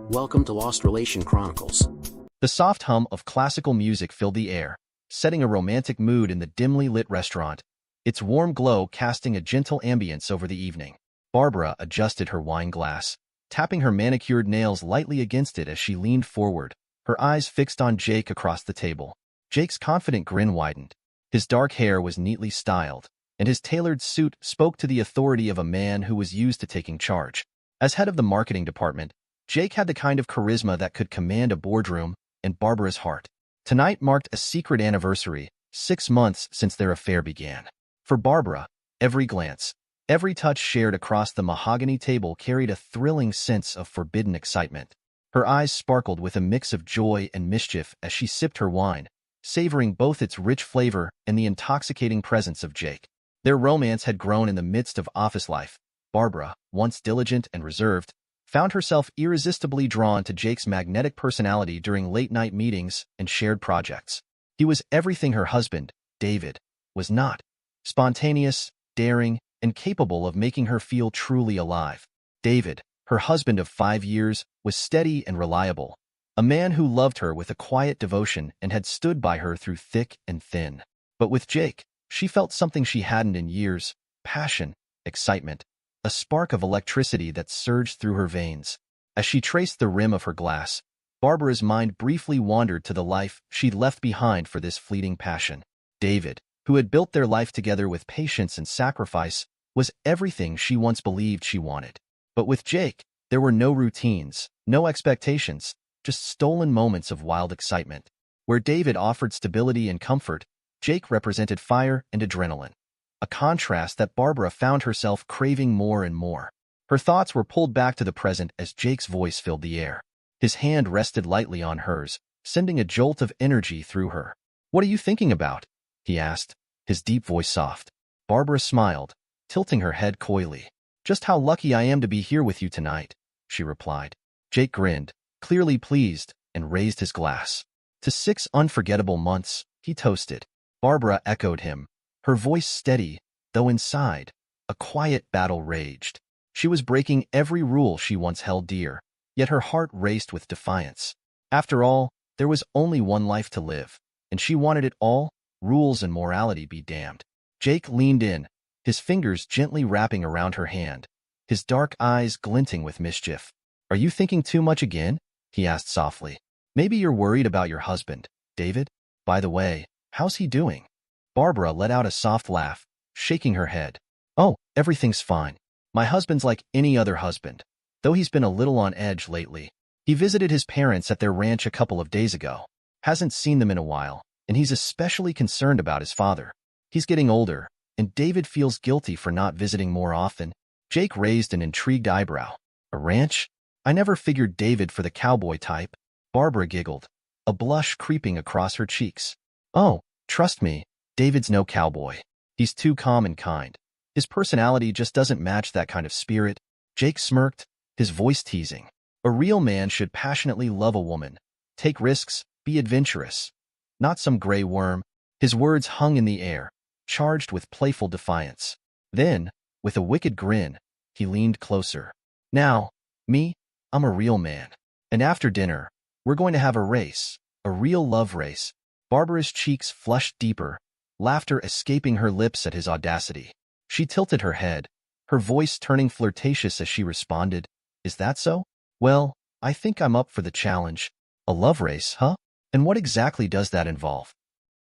Welcome to Lost Relation Chronicles. The soft hum of classical music filled the air, setting a romantic mood in the dimly lit restaurant, its warm glow casting a gentle ambience over the evening. Barbara adjusted her wine glass, tapping her manicured nails lightly against it as she leaned forward, her eyes fixed on Jake across the table. Jake's confident grin widened. His dark hair was neatly styled, and his tailored suit spoke to the authority of a man who was used to taking charge. As head of the marketing department, Jake had the kind of charisma that could command a boardroom and Barbara's heart. Tonight marked a secret anniversary, 6 months since their affair began. For Barbara, every glance, every touch shared across the mahogany table carried a thrilling sense of forbidden excitement. Her eyes sparkled with a mix of joy and mischief as she sipped her wine, savoring both its rich flavor and the intoxicating presence of Jake. Their romance had grown in the midst of office life. Barbara, once diligent and reserved, found herself irresistibly drawn to Jake's magnetic personality during late-night meetings and shared projects. He was everything her husband, David, was not: spontaneous, daring, and capable of making her feel truly alive. David, her husband of 5 years, was steady and reliable, a man who loved her with a quiet devotion and had stood by her through thick and thin. But with Jake, she felt something she hadn't in years: passion, excitement, a spark of electricity that surged through her veins. As she traced the rim of her glass, Barbara's mind briefly wandered to the life she'd left behind for this fleeting passion. David, who had built their life together with patience and sacrifice, was everything she once believed she wanted. But with Jake, there were no routines, no expectations, just stolen moments of wild excitement. Where David offered stability and comfort, Jake represented fire and adrenaline, a contrast that Barbara found herself craving more and more. Her thoughts were pulled back to the present as Jake's voice filled the air. His hand rested lightly on hers, sending a jolt of energy through her. "What are you thinking about?" he asked, his deep voice soft. Barbara smiled, tilting her head coyly. "Just how lucky I am to be here with you tonight," she replied. Jake grinned, clearly pleased, and raised his glass. "To 6 unforgettable months," he toasted. Barbara echoed him, her voice steady, though inside, a quiet battle raged. She was breaking every rule she once held dear, yet her heart raced with defiance. After all, there was only one life to live, and she wanted it all, rules and morality be damned. Jake leaned in, his fingers gently wrapping around her hand, his dark eyes glinting with mischief. "Are you thinking too much again?" he asked softly. "Maybe you're worried about your husband, David? By the way, how's he doing?" Barbara let out a soft laugh, shaking her head. "Oh, everything's fine. My husband's like any other husband, though he's been a little on edge lately. He visited his parents at their ranch a couple of days ago. Hasn't seen them in a while, and he's especially concerned about his father. He's getting older, and David feels guilty for not visiting more often." Jake raised an intrigued eyebrow. "A ranch? I never figured David for the cowboy type." Barbara giggled, a blush creeping across her cheeks. "Oh, trust me, David's no cowboy. He's too calm and kind. His personality just doesn't match that kind of spirit." Jake smirked, his voice teasing. "A real man should passionately love a woman, take risks, be adventurous. Not some gray worm." His words hung in the air, charged with playful defiance. Then, with a wicked grin, he leaned closer. "Now, me, I'm a real man. And after dinner, we're going to have a race, a real love race." Barbara's cheeks flushed deeper, laughter escaping her lips at his audacity. She tilted her head, her voice turning flirtatious as she responded, "Is that so? Well, I think I'm up for the challenge." "A love race, huh? And what exactly does that involve?"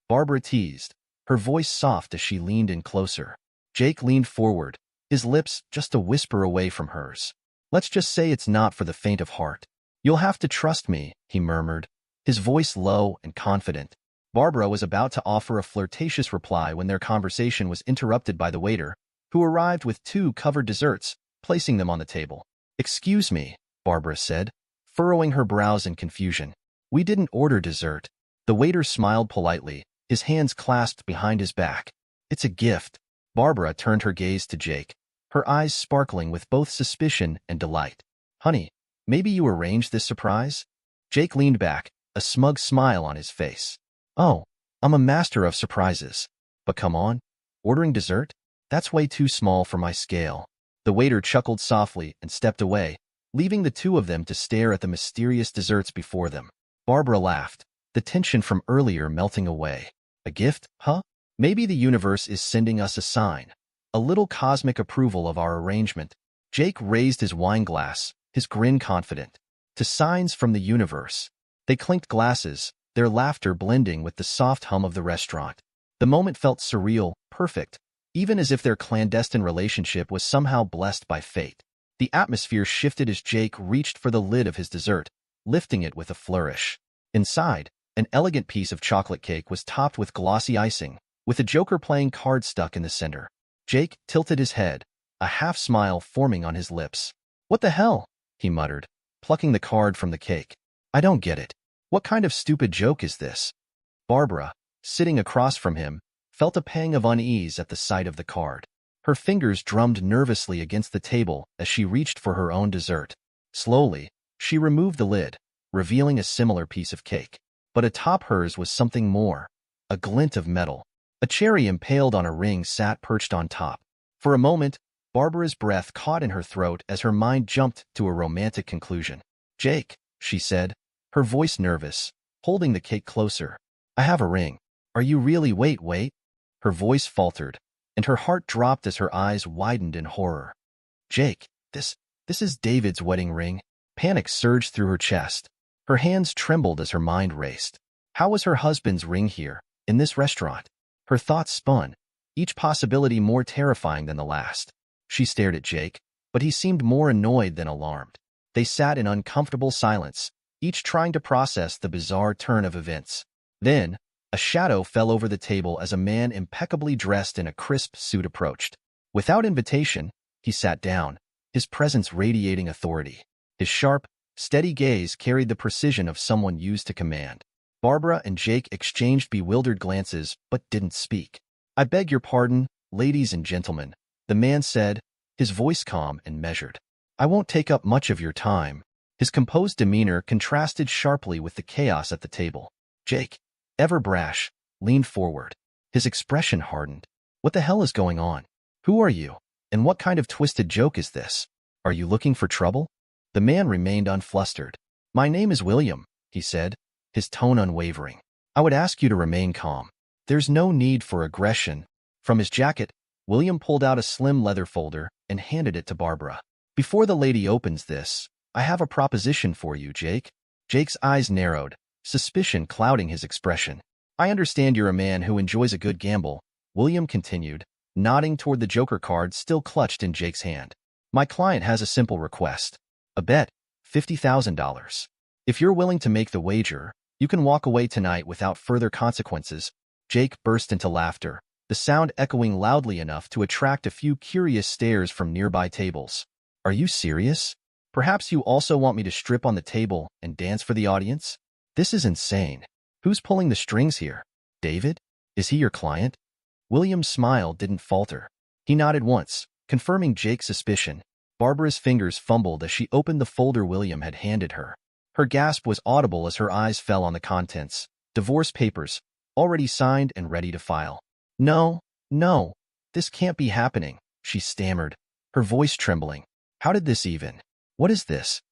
Barbara teased, her voice soft as she leaned in closer. Jake leaned forward, his lips just a whisper away from hers. "Let's just say it's not for the faint of heart. You'll have to trust me," he murmured, his voice low and confident. Barbara was about to offer a flirtatious reply when their conversation was interrupted by the waiter, who arrived with 2 covered desserts, placing them on the table. "Excuse me," Barbara said, furrowing her brows in confusion. "We didn't order dessert." The waiter smiled politely, his hands clasped behind his back. "It's a gift." Barbara turned her gaze to Jake, her eyes sparkling with both suspicion and delight. "Honey, maybe you arranged this surprise?" Jake leaned back, a smug smile on his face. "Oh, I'm a master of surprises. But come on, ordering dessert? That's way too small for my scale." The waiter chuckled softly and stepped away, leaving the two of them to stare at the mysterious desserts before them. Barbara laughed, the tension from earlier melting away. A gift, huh? Maybe the universe is sending us a sign. A little cosmic approval of our arrangement. Jake raised his wine glass, his grin confident. To signs from the universe. They clinked glasses, their laughter blending with the soft hum of the restaurant. The moment felt surreal, perfect, even as if their clandestine relationship was somehow blessed by fate. The atmosphere shifted as Jake reached for the lid of his dessert, lifting it with a flourish. Inside, an elegant piece of chocolate cake was topped with glossy icing, with a joker playing card stuck in the center. Jake tilted his head, a half-smile forming on his lips. "What the hell?" he muttered, plucking the card from the cake. "I don't get it. What kind of stupid joke is this?" Barbara, sitting across from him, felt a pang of unease at the sight of the card. Her fingers drummed nervously against the table as she reached for her own dessert. Slowly, she removed the lid, revealing a similar piece of cake. But atop hers was something more, a glint of metal. A cherry impaled on a ring sat perched on top. For a moment, Barbara's breath caught in her throat as her mind jumped to a romantic conclusion. "Jake," she said, her voice nervous, holding the cake closer. "I have a ring. Are you really—" Wait. Her voice faltered, and her heart dropped as her eyes widened in horror. "Jake, this is David's wedding ring." Panic surged through her chest. Her hands trembled as her mind raced. How was her husband's ring here, in this restaurant? Her thoughts spun, each possibility more terrifying than the last. She stared at Jake, but he seemed more annoyed than alarmed. They sat in uncomfortable silence, each trying to process the bizarre turn of events. Then, a shadow fell over the table as a man impeccably dressed in a crisp suit approached. Without invitation, he sat down, his presence radiating authority. His sharp, steady gaze carried the precision of someone used to command. Barbara and Jake exchanged bewildered glances but didn't speak. "I beg your pardon, ladies and gentlemen," the man said, his voice calm and measured. "I won't take up much of your time." His composed demeanor contrasted sharply with the chaos at the table. Jake, ever brash, leaned forward. His expression hardened. "What the hell is going on? Who are you? And what kind of twisted joke is this? Are you looking for trouble?" The man remained unflustered. "My name is William," he said, his tone unwavering. "I would ask you to remain calm. There's no need for aggression." From his jacket, William pulled out a slim leather folder and handed it to Barbara. "Before the lady opens this, I have a proposition for you, Jake." Jake's eyes narrowed, suspicion clouding his expression. "I understand you're a man who enjoys a good gamble," William continued, nodding toward the joker card still clutched in Jake's hand. "My client has a simple request. A bet, $50,000. If you're willing to make the wager, you can walk away tonight without further consequences." Jake burst into laughter, the sound echoing loudly enough to attract a few curious stares from nearby tables. "Are you serious? Perhaps you also want me to strip on the table and dance for the audience? This is insane. Who's pulling the strings here? David? Is he your client?" William's smile didn't falter. He nodded once, confirming Jake's suspicion. Barbara's fingers fumbled as she opened the folder William had handed her. Her gasp was audible as her eyes fell on the contents. Divorce papers, already signed and ready to file. No, this can't be happening," she stammered, her voice trembling. "How did this even? What is this?"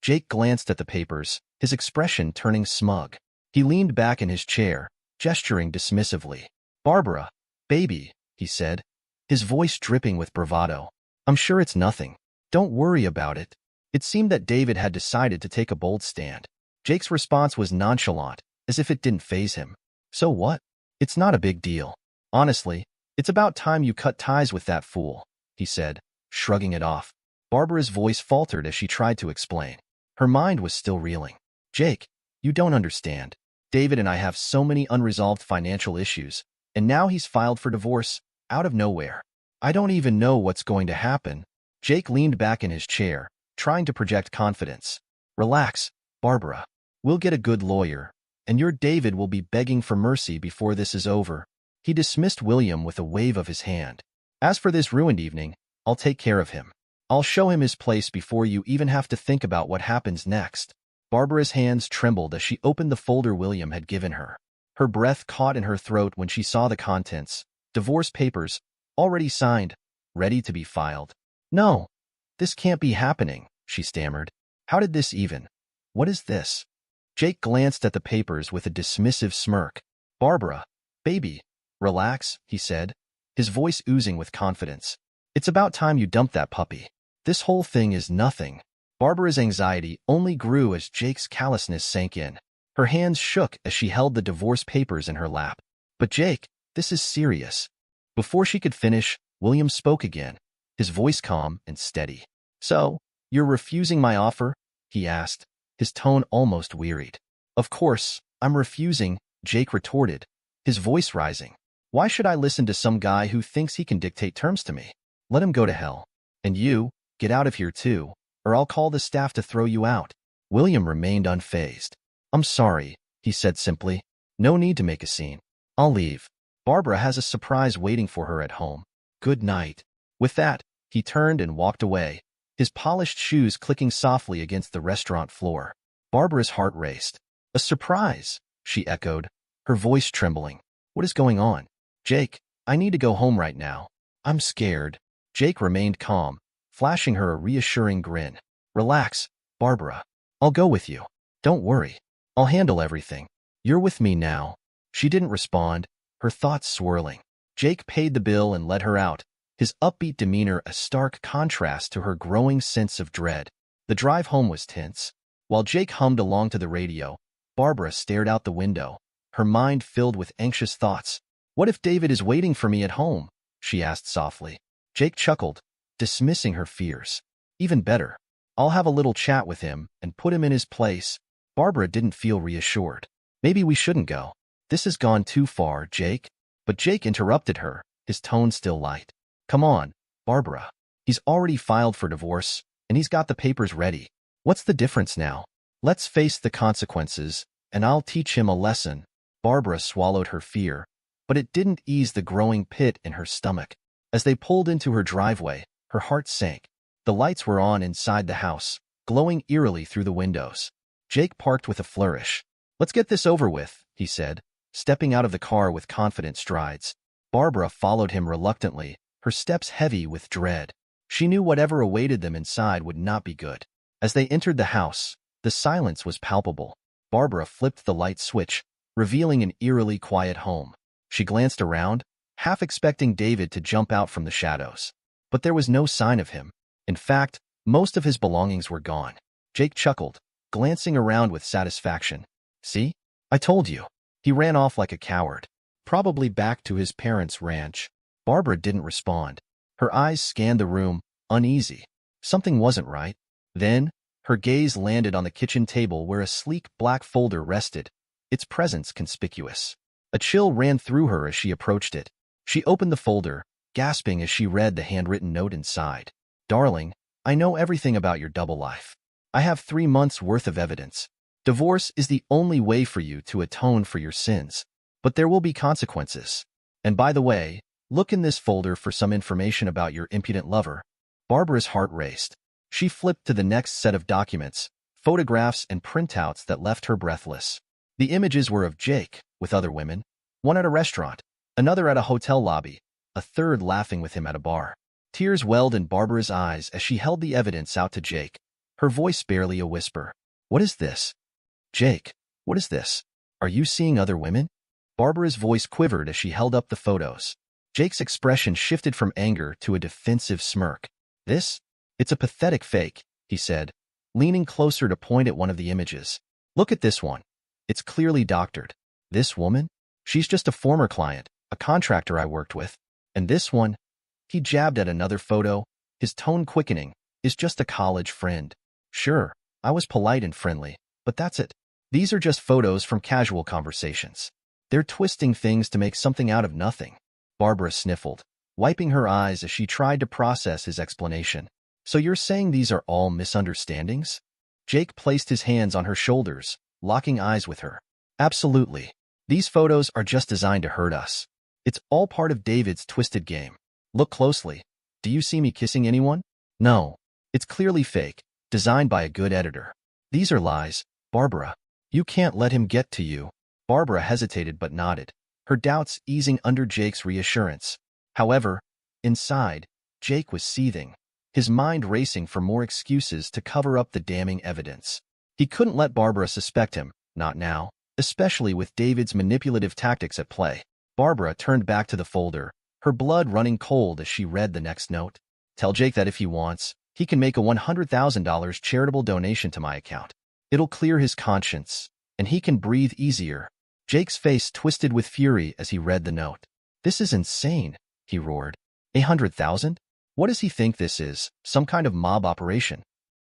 Jake glanced at the papers, his expression turning smug. He leaned back in his chair, gesturing dismissively. "Barbara, baby," he said, his voice dripping with bravado. "I'm sure it's nothing. Don't worry about it." It seemed that David had decided to take a bold stand. Jake's response was nonchalant, as if it didn't faze him. "So what? It's not a big deal. Honestly, it's about time you cut ties with that fool," he said, shrugging it off. Barbara's voice faltered as she tried to explain. Her mind was still reeling. "Jake, you don't understand. David and I have so many unresolved financial issues, and now he's filed for divorce, out of nowhere. I don't even know what's going to happen." Jake leaned back in his chair, trying to project confidence. "Relax, Barbara. We'll get a good lawyer, and your David will be begging for mercy before this is over." He dismissed William with a wave of his hand. "As for this ruined evening, I'll take care of him. I'll show him his place before you even have to think about what happens next." Barbara's hands trembled as she opened the folder William had given her. Her breath caught in her throat when she saw the contents. Divorce papers, already signed, ready to be filed. "No, this can't be happening," she stammered. How did this even? What is this? Jake glanced at the papers with a dismissive smirk. Barbara, baby, relax, he said, his voice oozing with confidence. It's about time you dumped that puppy. This whole thing is nothing. Barbara's anxiety only grew as Jake's callousness sank in. Her hands shook as she held the divorce papers in her lap. But Jake, this is serious. Before she could finish, William spoke again, his voice calm and steady. So, you're refusing my offer? He asked, his tone almost wearied. Of course, I'm refusing, Jake retorted, his voice rising. Why should I listen to some guy who thinks he can dictate terms to me? Let him go to hell. And you, get out of here too, or I'll call the staff to throw you out. William remained unfazed. I'm sorry, he said simply. No need to make a scene. I'll leave. Barbara has a surprise waiting for her at home. Good night. With that, he turned and walked away, his polished shoes clicking softly against the restaurant floor. Barbara's heart raced. A surprise, she echoed, her voice trembling. What is going on? Jake, I need to go home right now. I'm scared. Jake remained calm, flashing her a reassuring grin. Relax, Barbara. I'll go with you. Don't worry. I'll handle everything. You're with me now. She didn't respond, her thoughts swirling. Jake paid the bill and let her out, his upbeat demeanor a stark contrast to her growing sense of dread. The drive home was tense. While Jake hummed along to the radio, Barbara stared out the window, her mind filled with anxious thoughts. What if David is waiting for me at home? She asked softly. Jake chuckled, dismissing her fears. Even better. I'll have a little chat with him and put him in his place. Barbara didn't feel reassured. Maybe we shouldn't go. This has gone too far, Jake. But Jake interrupted her, his tone still light. Come on, Barbara. He's already filed for divorce, and he's got the papers ready. What's the difference now? Let's face the consequences, and I'll teach him a lesson. Barbara swallowed her fear, but it didn't ease the growing pit in her stomach. As they pulled into her driveway, her heart sank. The lights were on inside the house, glowing eerily through the windows. Jake parked with a flourish. Let's get this over with, he said, stepping out of the car with confident strides. Barbara followed him reluctantly, her steps heavy with dread. She knew whatever awaited them inside would not be good. As they entered the house, the silence was palpable. Barbara flipped the light switch, revealing an eerily quiet home. She glanced around, half expecting David to jump out from the shadows. But there was no sign of him. In fact, most of his belongings were gone. Jake chuckled, glancing around with satisfaction. See? I told you. He ran off like a coward. Probably back to his parents' ranch. Barbara didn't respond. Her eyes scanned the room, uneasy. Something wasn't right. Then, her gaze landed on the kitchen table where a sleek black folder rested, its presence conspicuous. A chill ran through her as she approached it. She opened the folder, gasping as she read the handwritten note inside. Darling, I know everything about your double life. I have 3 months' worth of evidence. Divorce is the only way for you to atone for your sins. But there will be consequences. And by the way, look in this folder for some information about your impudent lover. Barbara's heart raced. She flipped to the next set of documents, photographs and printouts that left her breathless. The images were of Jake, with other women, one at a restaurant, another at a hotel lobby, a third laughing with him at a bar. Tears welled in Barbara's eyes as she held the evidence out to Jake, her voice barely a whisper. What is this? Jake, what is this? Are you seeing other women? Barbara's voice quivered as she held up the photos. Jake's expression shifted from anger to a defensive smirk. This? It's a pathetic fake, he said, leaning closer to point at one of the images. Look at this one. It's clearly doctored. This woman? She's just a former client, a contractor I worked with. And this one? He jabbed at another photo, his tone quickening, is just a college friend. Sure, I was polite and friendly, but that's it. These are just photos from casual conversations. They're twisting things to make something out of nothing. Barbara sniffled, wiping her eyes as she tried to process his explanation. So you're saying these are all misunderstandings? Jake placed his hands on her shoulders, locking eyes with her. Absolutely. These photos are just designed to hurt us. It's all part of David's twisted game. Look closely. Do you see me kissing anyone? No. It's clearly fake, designed by a good editor. These are lies, Barbara. You can't let him get to you. Barbara hesitated but nodded, her doubts easing under Jake's reassurance. However, inside, Jake was seething. his mind racing for more excuses to cover up the damning evidence. He couldn't let Barbara suspect him, not now, especially with David's manipulative tactics at play. Barbara turned back to the folder, her blood running cold as she read the next note. Tell Jake that if he wants, he can make a $100,000 charitable donation to my account. It'll clear his conscience, and he can breathe easier. Jake's face twisted with fury as he read the note. This is insane, he roared. 100,000? What does he think this is, some kind of mob operation?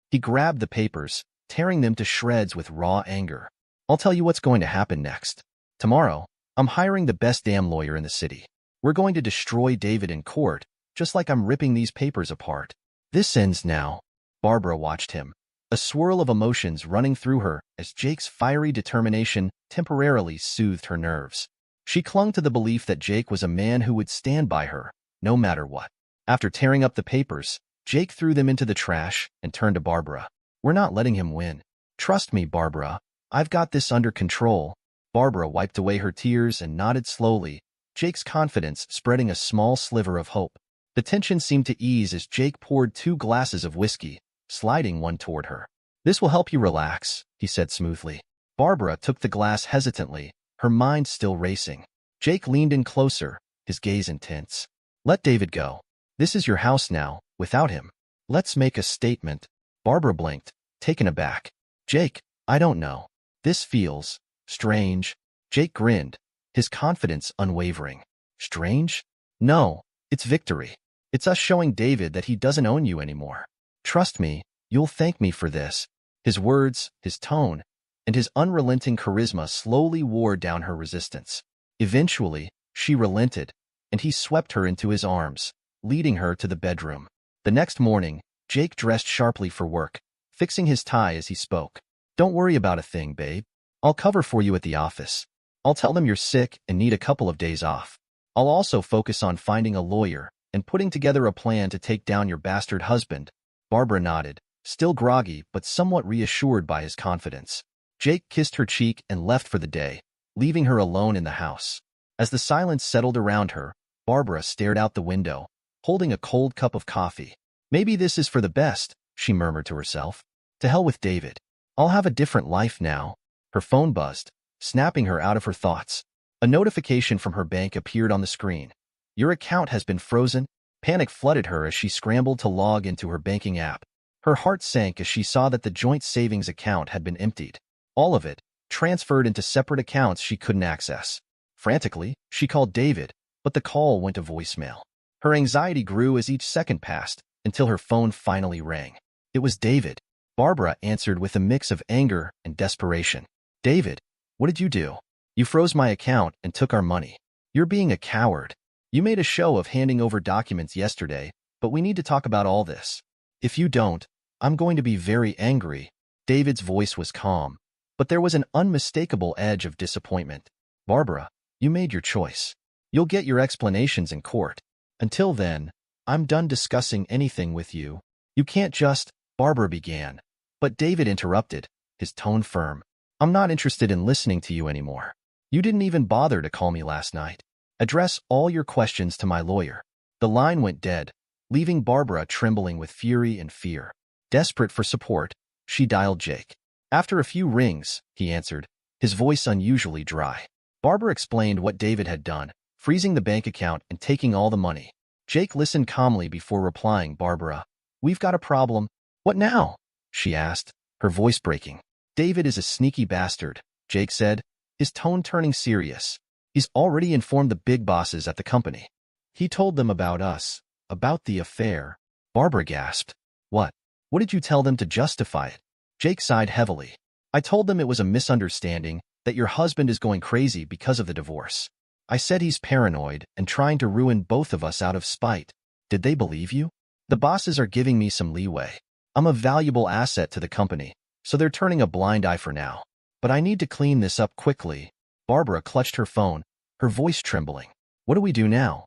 He grabbed the papers, tearing them to shreds with raw anger. I'll tell you what's going to happen next. Tomorrow, I'm hiring the best damn lawyer in the city. We're going to destroy David in court, just like I'm ripping these papers apart. This ends now. Barbara watched him, a swirl of emotions running through her as Jake's fiery determination temporarily soothed her nerves. She clung to the belief that Jake was a man who would stand by her, no matter what. After tearing up the papers, Jake threw them into the trash and turned to Barbara. We're not letting him win. Trust me, Barbara. I've got this under control. Barbara wiped away her tears and nodded slowly, Jake's confidence spreading a small sliver of hope. The tension seemed to ease as Jake poured 2 glasses of whiskey, sliding one toward her. This will help you relax, he said smoothly. Barbara took the glass hesitantly, her mind still racing. Jake leaned in closer, his gaze intense. Let David go. This is your house now, without him. Let's make a statement. Barbara blinked, taken aback. Jake, I don't know. This feels strange. Jake grinned, his confidence unwavering. Strange? No, it's victory. It's us showing David that he doesn't own you anymore. Trust me, you'll thank me for this. His words, his tone, and his unrelenting charisma slowly wore down her resistance. Eventually, she relented, and he swept her into his arms, leading her to the bedroom. The next morning, Jake dressed sharply for work, fixing his tie as he spoke. Don't worry about a thing, babe. I'll cover for you at the office. I'll tell them you're sick and need a couple of days off. I'll also focus on finding a lawyer and putting together a plan to take down your bastard husband. Barbara nodded, still groggy but somewhat reassured by his confidence. Jake kissed her cheek and left for the day, leaving her alone in the house. As the silence settled around her, Barbara stared out the window, holding a cold cup of coffee. Maybe this is for the best, she murmured to herself. To hell with David. I'll have a different life now. Her phone buzzed, snapping her out of her thoughts. A notification from her bank appeared on the screen. Your account has been frozen. Panic flooded her as she scrambled to log into her banking app. Her heart sank as she saw that the joint savings account had been emptied. All of it, transferred into separate accounts she couldn't access. Frantically, she called David, but the call went to voicemail. Her anxiety grew as each second passed, until her phone finally rang. It was David. Barbara answered with a mix of anger and desperation. David, what did you do? You froze my account and took our money. You're being a coward. You made a show of handing over documents yesterday, but we need to talk about all this. If you don't, I'm going to be very angry. David's voice was calm, but there was an unmistakable edge of disappointment. Barbara, you made your choice. You'll get your explanations in court. Until then, I'm done discussing anything with you. You can't just, Barbara began. But David interrupted, his tone firm. I'm not interested in listening to you anymore. You didn't even bother to call me last night. Address all your questions to my lawyer. The line went dead, leaving Barbara trembling with fury and fear. Desperate for support, she dialed Jake. After a few rings, he answered, his voice unusually dry. Barbara explained what David had done, freezing the bank account and taking all the money. Jake listened calmly before replying. Barbara, we've got a problem. What now? She asked, her voice breaking. David is a sneaky bastard, Jake said, his tone turning serious. He's already informed the big bosses at the company. He told them about us, about the affair. Barbara gasped. What? What did you tell them to justify it? Jake sighed heavily. I told them it was a misunderstanding, that your husband is going crazy because of the divorce. I said he's paranoid and trying to ruin both of us out of spite. Did they believe you? The bosses are giving me some leeway. I'm a valuable asset to the company, so they're turning a blind eye for now. But I need to clean this up quickly. Barbara clutched her phone, her voice trembling. What do we do now?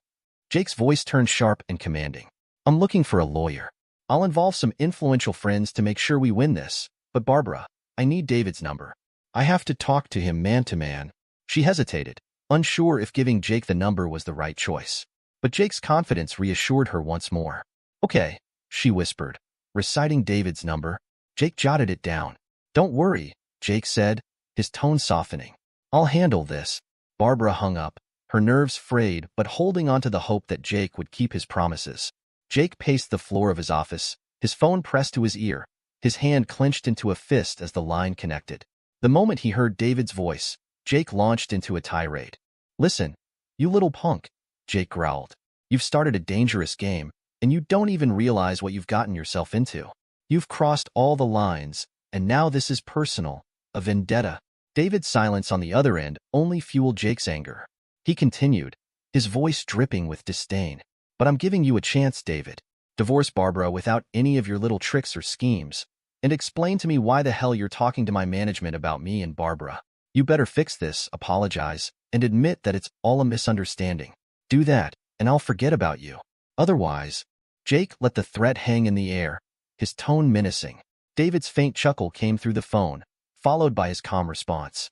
Jake's voice turned sharp and commanding. I'm looking for a lawyer. I'll involve some influential friends to make sure we win this. But Barbara, I need David's number. I have to talk to him man to man. She hesitated, unsure if giving Jake the number was the right choice. But Jake's confidence reassured her once more. Okay, she whispered, reciting David's number. Jake jotted it down. Don't worry, Jake said, his tone softening. I'll handle this. Barbara hung up, her nerves frayed but holding on to the hope that Jake would keep his promises. Jake paced the floor of his office, his phone pressed to his ear, his hand clenched into a fist as the line connected. The moment he heard David's voice, Jake launched into a tirade. Listen, you little punk, Jake growled. You've started a dangerous game, and you don't even realize what you've gotten yourself into. You've crossed all the lines, and now this is personal, a vendetta. David's silence on the other end only fueled Jake's anger. He continued, his voice dripping with disdain. But I'm giving you a chance, David. Divorce Barbara without any of your little tricks or schemes, and explain to me why the hell you're talking to my management about me and Barbara. You better fix this, apologize, and admit that it's all a misunderstanding. Do that, and I'll forget about you. Otherwise, Jake let the threat hang in the air, his tone menacing. David's faint chuckle came through the phone, followed by his calm response.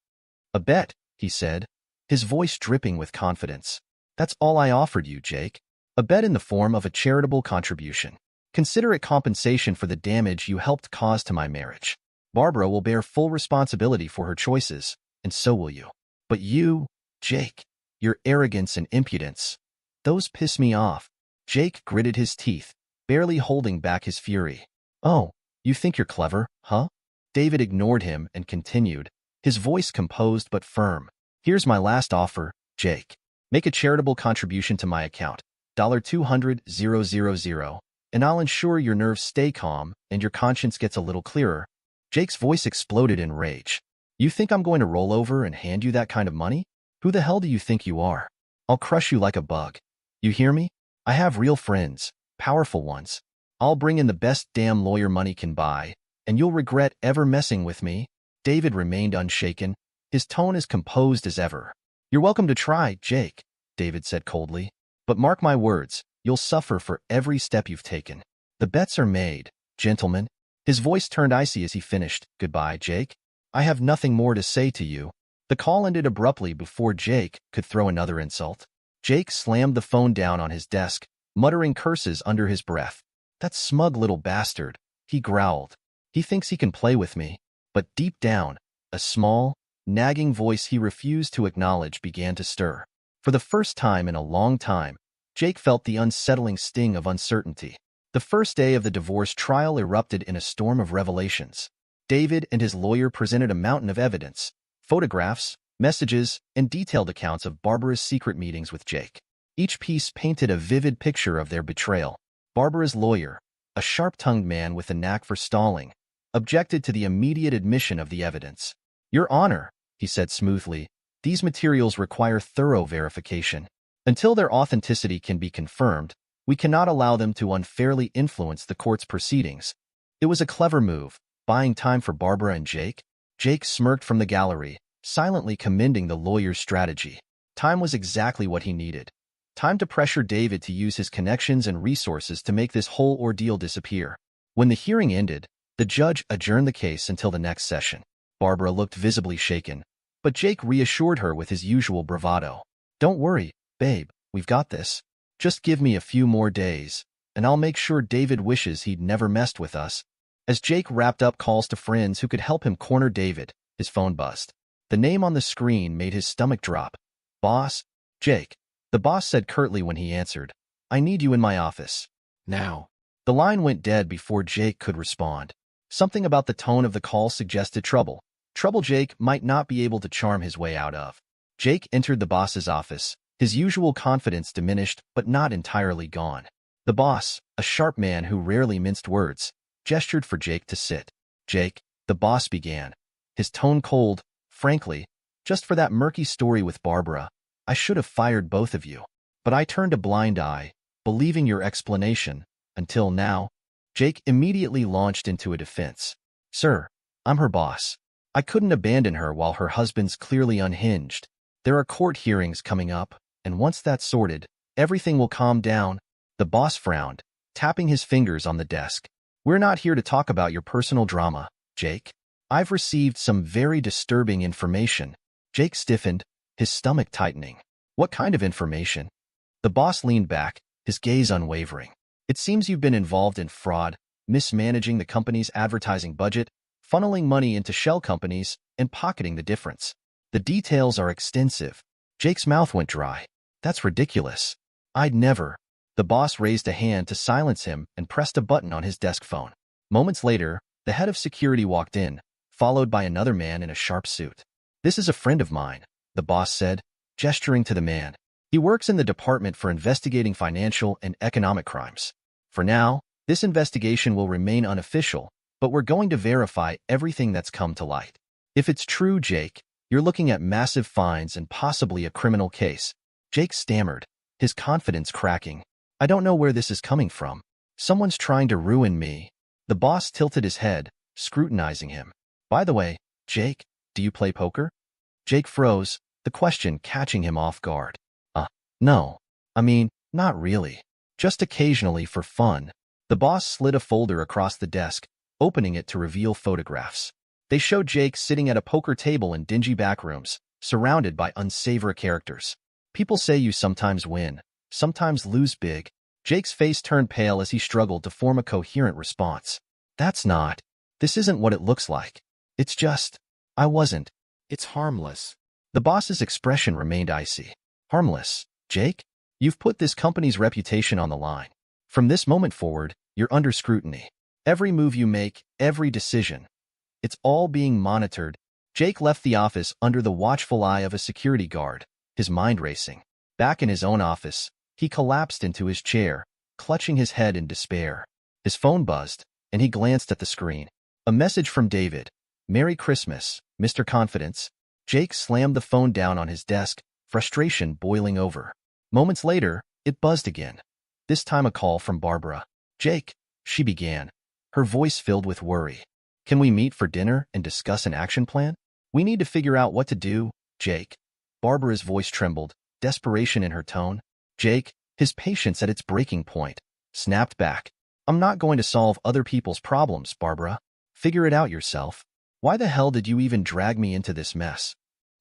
A bet, he said, his voice dripping with confidence. That's all I offered you, Jake. A bet in the form of a charitable contribution. Consider it compensation for the damage you helped cause to my marriage. Barbara will bear full responsibility for her choices, and so will you. But you, Jake, your arrogance and impudence, those piss me off. Jake gritted his teeth, barely holding back his fury. Oh, you think you're clever, huh? David ignored him and continued, his voice composed but firm. Here's my last offer, Jake. Make a charitable contribution to my account, $200,000, and I'll ensure your nerves stay calm and your conscience gets a little clearer. Jake's voice exploded in rage. You think I'm going to roll over and hand you that kind of money? Who the hell do you think you are? I'll crush you like a bug. You hear me? I have real friends, powerful ones. I'll bring in the best damn lawyer money can buy, and you'll regret ever messing with me. David remained unshaken, his tone as composed as ever. You're welcome to try, Jake, David said coldly. But mark my words, you'll suffer for every step you've taken. The bets are made, gentlemen. His voice turned icy as he finished. Goodbye, Jake. I have nothing more to say to you. The call ended abruptly before Jake could throw another insult. Jake slammed the phone down on his desk, muttering curses under his breath. That smug little bastard, he growled. He thinks he can play with me. But deep down, a small, nagging voice he refused to acknowledge began to stir. For the first time in a long time, Jake felt the unsettling sting of uncertainty. The first day of the divorce trial erupted in a storm of revelations. David and his lawyer presented a mountain of evidence, photographs, messages, and detailed accounts of Barbara's secret meetings with Jake. Each piece painted a vivid picture of their betrayal. Barbara's lawyer, a sharp-tongued man with a knack for stalling, objected to the immediate admission of the evidence. Your Honor, he said smoothly, these materials require thorough verification. Until their authenticity can be confirmed, we cannot allow them to unfairly influence the court's proceedings. It was a clever move, buying time for Barbara and Jake. Jake smirked from the gallery, silently commending the lawyer's strategy. Time was exactly what he needed. Time to pressure David to use his connections and resources to make this whole ordeal disappear. When the hearing ended, the judge adjourned the case until the next session. Barbara looked visibly shaken, but Jake reassured her with his usual bravado. Don't worry, babe, we've got this. Just give me a few more days, and I'll make sure David wishes he'd never messed with us. As Jake wrapped up calls to friends who could help him corner David, his phone buzzed. The name on the screen made his stomach drop. Boss? Jake. The boss said curtly when he answered. I need you in my office. Now. The line went dead before Jake could respond. Something about the tone of the call suggested trouble. Trouble Jake might not be able to charm his way out of. Jake entered the boss's office, his usual confidence diminished but not entirely gone. The boss, a sharp man who rarely minced words, gestured for Jake to sit. Jake, the boss began, his tone cold. Frankly, just for that murky story with Barbara, I should have fired both of you. But I turned a blind eye, believing your explanation, until now. Jake immediately launched into a defense. Sir, I'm her boss. I couldn't abandon her while her husband's clearly unhinged. There are court hearings coming up, and once that's sorted, everything will calm down. The boss frowned, tapping his fingers on the desk. We're not here to talk about your personal drama, Jake. I've received some very disturbing information. Jake stiffened, his stomach tightening. What kind of information? The boss leaned back, his gaze unwavering. It seems you've been involved in fraud, mismanaging the company's advertising budget, funneling money into shell companies, and pocketing the difference. The details are extensive. Jake's mouth went dry. That's ridiculous. I'd never. The boss raised a hand to silence him and pressed a button on his desk phone. Moments later, the head of security walked in, followed by another man in a sharp suit. This is a friend of mine, the boss said, gesturing to the man. He works in the department for investigating financial and economic crimes. For now, this investigation will remain unofficial, but we're going to verify everything that's come to light. If it's true, Jake, you're looking at massive fines and possibly a criminal case. Jake stammered, his confidence cracking. I don't know where this is coming from. Someone's trying to ruin me. The boss tilted his head, scrutinizing him. By the way, Jake, do you play poker? Jake froze, the question catching him off guard. No. I mean, not really. Just occasionally for fun. The boss slid a folder across the desk, opening it to reveal photographs. They showed Jake sitting at a poker table in dingy backrooms, surrounded by unsavory characters. People say you sometimes win, sometimes lose big. Jake's face turned pale as he struggled to form a coherent response. This isn't what it looks like. It's just, I wasn't. It's harmless. The boss's expression remained icy. Harmless, Jake? You've put this company's reputation on the line. From this moment forward, you're under scrutiny. Every move you make, every decision. It's all being monitored. Jake left the office under the watchful eye of a security guard, his mind racing. Back in his own office, he collapsed into his chair, clutching his head in despair. His phone buzzed, and he glanced at the screen. A message from David. Merry Christmas, Mr. Confidence. Jake slammed the phone down on his desk, frustration boiling over. Moments later, it buzzed again. This time a call from Barbara. Jake, she began, her voice filled with worry. Can we meet for dinner and discuss an action plan? We need to figure out what to do, Jake. Barbara's voice trembled, desperation in her tone. Jake, his patience at its breaking point, snapped back. I'm not going to solve other people's problems, Barbara. Figure it out yourself. Why the hell did you even drag me into this mess?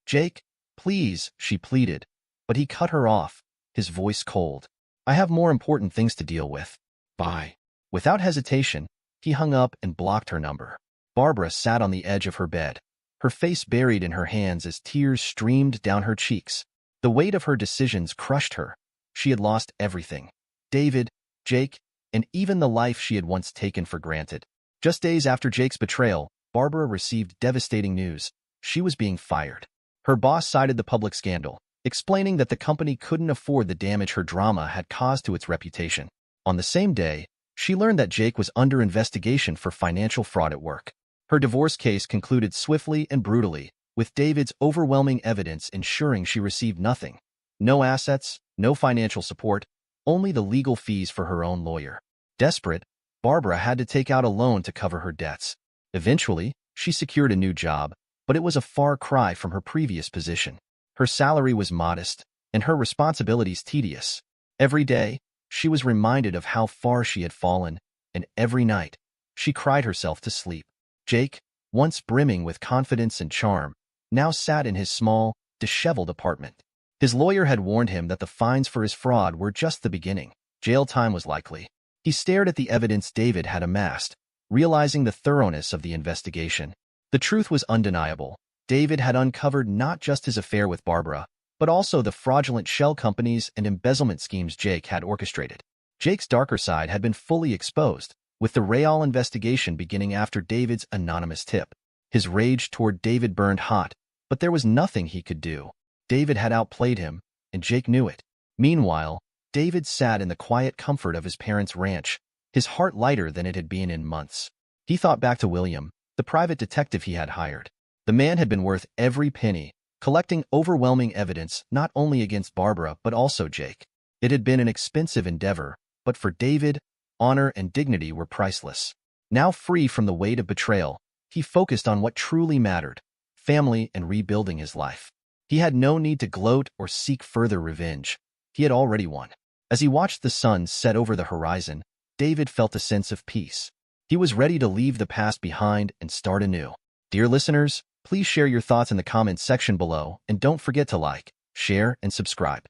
Jake, please, she pleaded, but he cut her off, his voice cold. I have more important things to deal with. Bye. Without hesitation, he hung up and blocked her number. Barbara sat on the edge of her bed, her face buried in her hands as tears streamed down her cheeks. The weight of her decisions crushed her. She had lost everything. David, Jake, and even the life she had once taken for granted. Just days after Jake's betrayal, Barbara received devastating news. She was being fired. Her boss cited the public scandal, explaining that the company couldn't afford the damage her drama had caused to its reputation. On the same day, she learned that Jake was under investigation for financial fraud at work. Her divorce case concluded swiftly and brutally, with David's overwhelming evidence ensuring she received nothing. No assets, no financial support, only the legal fees for her own lawyer. Desperate, Barbara had to take out a loan to cover her debts. Eventually, she secured a new job, but it was a far cry from her previous position. Her salary was modest, and her responsibilities tedious. Every day, she was reminded of how far she had fallen, and every night, she cried herself to sleep. Jake, once brimming with confidence and charm, now sat in his small, disheveled apartment. His lawyer had warned him that the fines for his fraud were just the beginning. Jail time was likely. He stared at the evidence David had amassed, realizing the thoroughness of the investigation. The truth was undeniable. David had uncovered not just his affair with Barbara, but also the fraudulent shell companies and embezzlement schemes Jake had orchestrated. Jake's darker side had been fully exposed, with the Betrayal investigation beginning after David's anonymous tip. His rage toward David burned hot, but there was nothing he could do. David had outplayed him, and Jake knew it. Meanwhile, David sat in the quiet comfort of his parents' ranch, his heart lighter than it had been in months. He thought back to William, the private detective he had hired. The man had been worth every penny, collecting overwhelming evidence not only against Barbara but also Jake. It had been an expensive endeavor, but for David, honor and dignity were priceless. Now free from the weight of betrayal, he focused on what truly mattered: family and rebuilding his life. He had no need to gloat or seek further revenge. He had already won. As he watched the sun set over the horizon, David felt a sense of peace. He was ready to leave the past behind and start anew. Dear listeners, please share your thoughts in the comments section below, and don't forget to like, share, and subscribe.